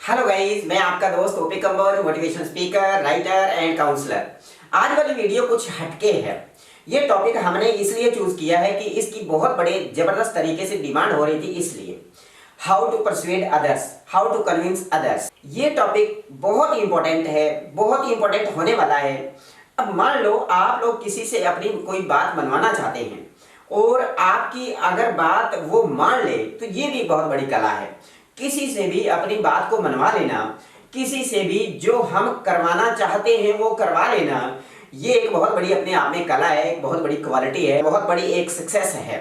Hello guys, मैं आपका दोस्त OP Kamber, motivation speaker, writer and counsellor. आज वाली वीडियो कुछ हटके है। ये टॉपिक हमने इसलिए चूज किया है कि इसकी बहुत बड़े जबरदस्त तरीके से डिमांड हो रही थी, इसलिए हाउ टू परsuade others, how to convince others. ये टॉपिक बहुत इंपॉर्टेंट है, बहुत इंपॉर्टेंट होने वाला है। अब मान लो आप लोग किसी से अपनी कोई बात मनवाना चाहते हैं और आपकी अगर बात वो मान ले तो ये भी बहुत बड़ी कला है। किसी से भी अपनी बात को मनवा लेना, किसी से भी जो हम करवाना चाहते हैं वो करवा लेना, ये एक बहुत बड़ी अपने आप में कला है, एक बहुत बड़ी क्वालिटी है, बहुत बड़ी एक सक्सेस है।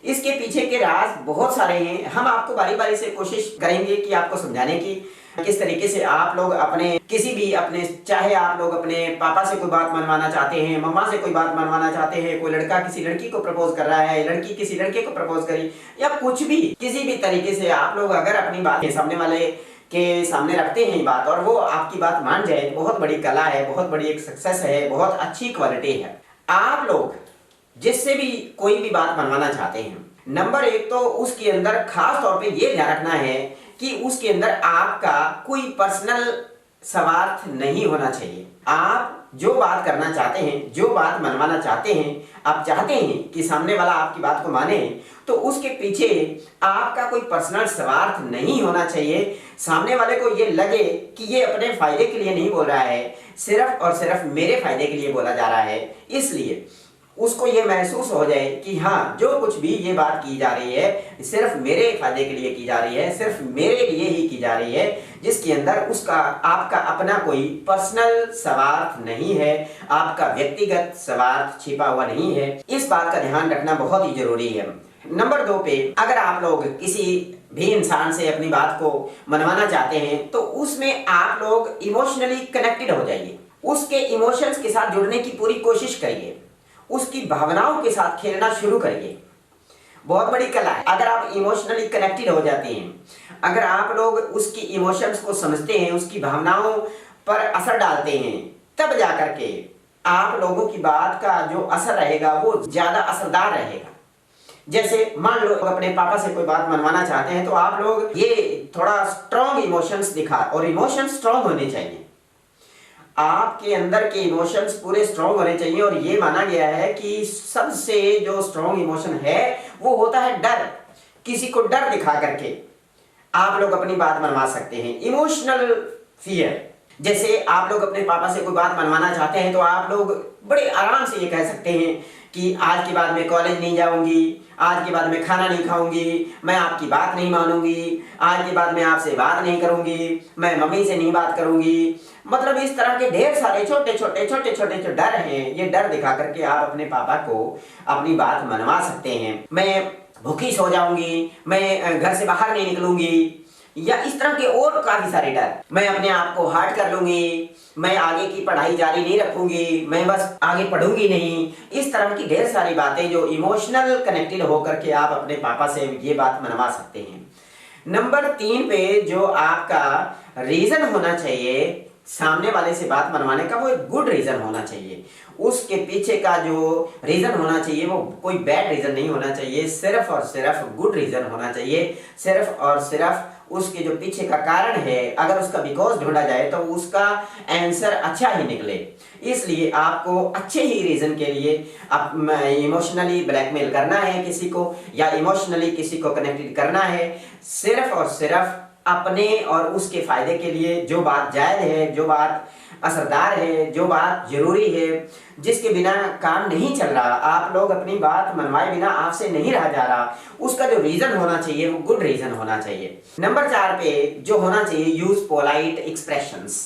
इसके पीछे के राज बहुत सारे हैं। हम आपको बारी बारी से कोशिश करेंगे कि आपको समझाने की किस तरीके से आप लोग अपने किसी भी अपने चाहे आप लोग अपने पापा से कोई बात मनवाना चाहते हैं, मम्मा से कोई बात मनवाना चाहते हैं, कोई लड़का किसी लड़की को प्रपोज कर रहा है, लड़की किसी लड़के को प्रपोज करी, या कुछ भी किसी भी तरीके से आप लोग अगर अपनी बात सामने वाले के सामने रखते हैं बात और वो आपकी बात मान जाए, बहुत बड़ी कला है, बहुत बड़ी एक सक्सेस है, बहुत अच्छी क्वालिटी है। आप लोग जिससे भी कोई भी बात मनवाना चाहते हैं, नंबर एक तो उसके अंदर खास तौर पे ये ध्यान रखना है कि उसके अंदर आपका कोई पर्सनल स्वार्थ नहीं होना चाहिए। आप जो बात करना चाहते हैं, जो बात मनवाना चाहते हैं, आप चाहते हैं कि सामने वाला आपकी बात को माने, तो उसके पीछे आपका कोई पर्सनल स्वार्थ नहीं होना चाहिए। सामने वाले को ये लगे कि ये अपने फायदे के लिए नहीं बोल रहा है, सिर्फ और सिर्फ मेरे फायदे के लिए बोला जा रहा है। इसलिए उसको ये महसूस हो जाए कि हाँ, जो कुछ भी ये बात की जा रही है सिर्फ मेरे फायदे के लिए की जा रही है, सिर्फ मेरे लिए ही की जा रही है, जिसके अंदर उसका आपका अपना कोई पर्सनल स्वार्थ नहीं है, आपका व्यक्तिगत स्वार्थ छिपा हुआ नहीं है। इस बात का ध्यान रखना बहुत ही जरूरी है। नंबर 2 पे, अगर आप लोग किसी भी इंसान से अपनी बात को मनवाना चाहते हैं तो उसमें आप लोग इमोशनली कनेक्टेड हो जाइए, उसके इमोशंस के साथ जुड़ने की पूरी कोशिश करिए, उसकी भावनाओं के साथ खेलना शुरू करिए। बहुत बड़ी कला है। अगर आप इमोशनली कनेक्टेड हो जाते हैं, अगर आप लोग उसकी इमोशंस को समझते हैं, उसकी भावनाओं पर असर डालते हैं, तब जाकर के आप लोगों की बात का जो असर रहेगा वो ज्यादा असरदार रहेगा। जैसे मान लो अपने पापा से कोई बात मनवाना चाहते हैं तो आप लोग ये थोड़ा स्ट्रॉन्ग इमोशंस दिखा, और इमोशंस स्ट्रॉन्ग होने चाहिए। आपके अंदर के इमोशंस पूरे स्ट्रॉन्ग होने चाहिए, और ये माना गया है कि सबसे जो स्ट्रॉन्ग इमोशन है वो होता है डर। किसी को डर दिखा करके आप लोग अपनी बात मनवा सकते हैं। इमोशनल फियर, जैसे आप लोग अपने पापा से कोई बात मनवाना चाहते हैं तो आप लोग बड़े आराम से ये कह सकते हैं कि आज के बाद मैं कॉलेज नहीं जाऊंगी, आज के बाद मैं खाना नहीं खाऊंगी, मैं आपकी बात नहीं मानूंगी, आज के बाद मैं आपसे बात नहीं करूंगी, मैं मम्मी से नहीं बात करूंगी। मतलब इस तरह के ढेर सारे छोटे छोटे जो डर हैं, ये डर दिखा करके आप अपने पापा को अपनी बात मनवा सकते हैं। मैं भूखी सो जाऊंगी, मैं घर से बाहर नहीं निकलूंगी, या इस तरह के और काफी सारे डर। मैं अपने आप को हार्ड कर लूंगी, मैं आगे की पढ़ाई जारी नहीं रखूंगी, मैं बस आगे पढ़ूंगी नहीं। इस तरह की ढेर सारी बातें जो इमोशनल कनेक्टेड होकर के आप अपने पापा से ये बात मनवा सकते हैं। नंबर 3 पे जो आपका रीजन होना चाहिए सामने वाले से बात मनवाने का, वो एक गुड रीजन होना चाहिए। उसके पीछे का जो रीजन होना चाहिए वो कोई बैड रीजन नहीं होना चाहिए, सिर्फ और सिर्फ गुड रीजन होना चाहिए। सिर्फ और सिर्फ उसके जो पीछे का कारण है, अगर उसका बिकॉज ढूंढा जाए तो उसका आंसर अच्छा ही निकले। इसलिए आपको अच्छे ही रीजन के लिए इमोशनली ब्लैकमेल करना है किसी को, या इमोशनली किसी को कनेक्टेड करना है, सिर्फ और सिर्फ अपने और उसके फायदे के लिए। जो बात जायज है, जो बात असरदार है, जो बात जरूरी है, जिसके बिना काम नहीं चल रहा, आप लोग अपनी बात मनवाए बिना आपसे नहीं रहा जा रहा, उसका जो रीजन होना चाहिए वो गुड रीजन होना चाहिए। नंबर 4 पे जो होना चाहिए, यूज पोलाइट एक्सप्रेशंस।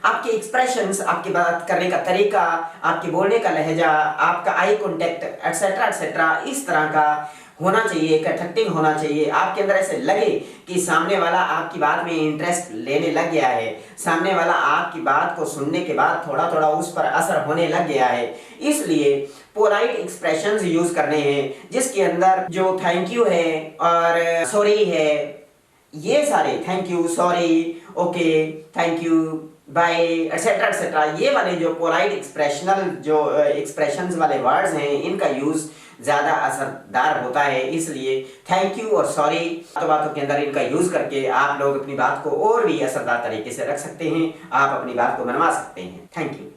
आपके एक्सप्रेशंस, आपकी बात करने का तरीका, आपके बोलने का लहजा, आपका आई कॉन्टेक्ट एटसेट्रा एटसेट्रा, इस तरह का होना चाहिए, अट्रैक्टिव होना चाहिए। आपके अंदर ऐसे लगे कि सामने वाला आपकी बात में इंटरेस्ट लेने लग गया है, सामने वाला आपकी बात को सुनने के बाद थोड़ा थोड़ा उस पर असर होने लग गया है। इसलिए पोलाइट एक्सप्रेशंस यूज करने हैं, जिसके अंदर जो थैंक यू है और सॉरी है, ये सारे thank you, sorry, okay, thank you, bye, etcetera etcetera, ये वाले जो पोलाइट एक्सप्रेशनल जो एक्सप्रेशंस वाले वर्ड्स हैं, इनका यूज ज़्यादा असरदार होता है। इसलिए थैंक यू और सॉरी बातों के अंदर इनका यूज़ करके आप लोग अपनी बात को और भी असरदार तरीके से रख सकते हैं, आप अपनी बात को मनवा सकते हैं। Thank you.